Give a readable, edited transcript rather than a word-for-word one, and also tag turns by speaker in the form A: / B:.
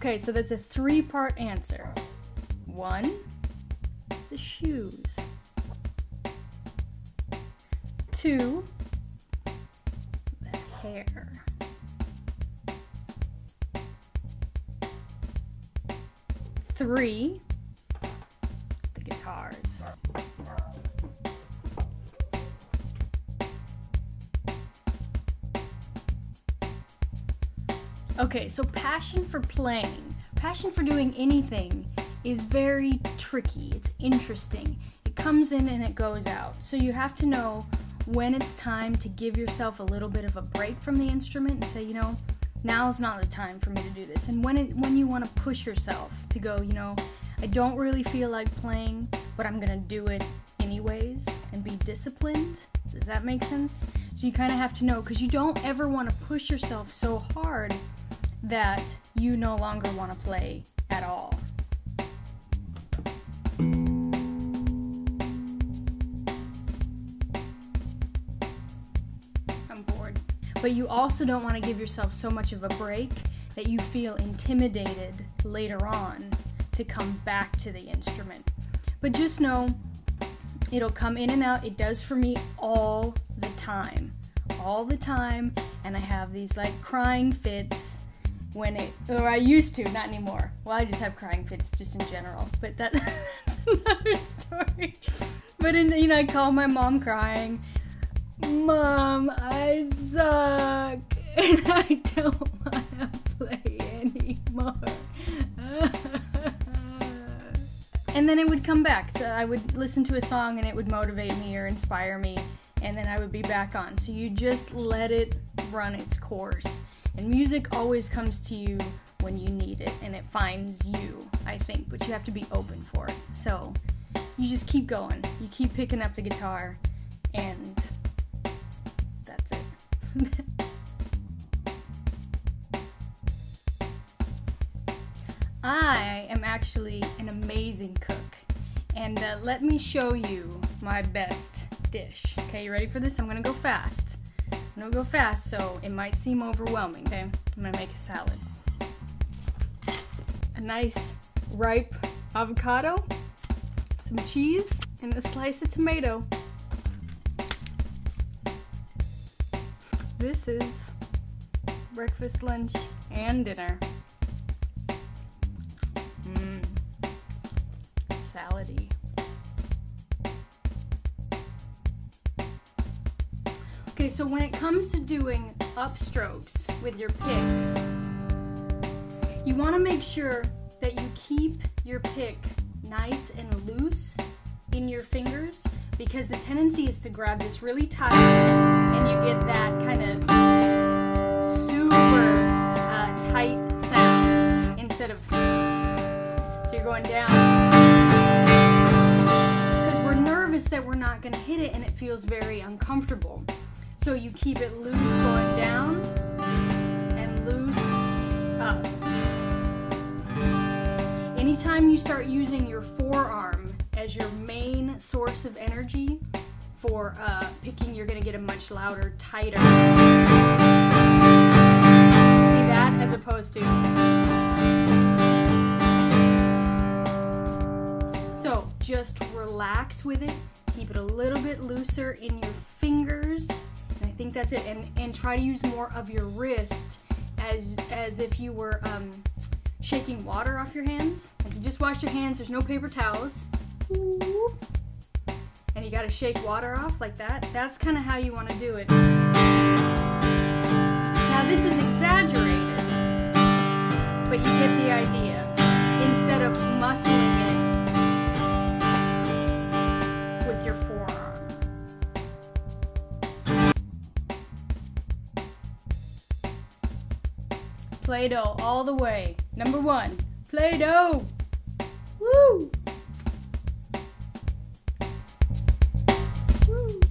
A: Okay, so that's a 3-part answer. 1, the shoes. 2, the hair. 3, the guitars. Okay, so passion for playing, passion for doing anything is very tricky. It's interesting. It comes in and it goes out. So you have to know when it's time to give yourself a little bit of a break from the instrument and say, you know, now's not the time for me to do this. And when you want to push yourself to go, you know, I don't really feel like playing, but I'm gonna do it anyways and be disciplined. Does that make sense? So you kind of have to know, because you don't ever want to push yourself so hard that you no longer want to play at all. I'm bored. But you also don't want to give yourself so much of a break that you feel intimidated later on to come back to the instrument. But just know, it'll come in and out. It does for me all the time. All the time. And I have these like crying fits when or I used to, not anymore. Well, I just have crying fits just in general, but that's another story. But you know, I call my mom crying, "Mom, I suck, and I don't want to play anymore." And then it would come back. So I would listen to a song and it would motivate me or inspire me, and then I would be back on. So you just let it run its course. And music always comes to you when you need it, and it finds you, I think, but you have to be open for it. So you just keep going. You keep picking up the guitar, and that's it. I am actually an amazing cook, and let me show you my best dish. Okay, you ready for this? I'm gonna go fast. I'm gonna go fast, so it might seem overwhelming, okay? I'm gonna make a salad. A nice, ripe avocado, some cheese, and a slice of tomato. This is breakfast, lunch, and dinner. Salady. Okay, so when it comes to doing upstrokes with your pick, you want to make sure that you keep your pick nice and loose in your fingers, because the tendency is to grab this really tight and you get that kind of super tight sound instead of, so you're going down, because we're nervous that we're not going to hit it and it feels very uncomfortable. So you keep it loose going down and loose up. Anytime you start using your forearm as your main source of energy for picking, you're going to get a much louder, tighter. See that? As opposed to. So just relax with it. Keep it a little bit looser in your fingers. I think that's it, and try to use more of your wrist as if you were shaking water off your hands. Like you just wash your hands, there's no paper towels. And you gotta shake water off like that. That's kind of how you want to do it. Now this is exaggerated, but you get the idea. Instead of muscling it with your forearm. Play-Doh all the way. Number 1, Play-Doh. Woo! Woo!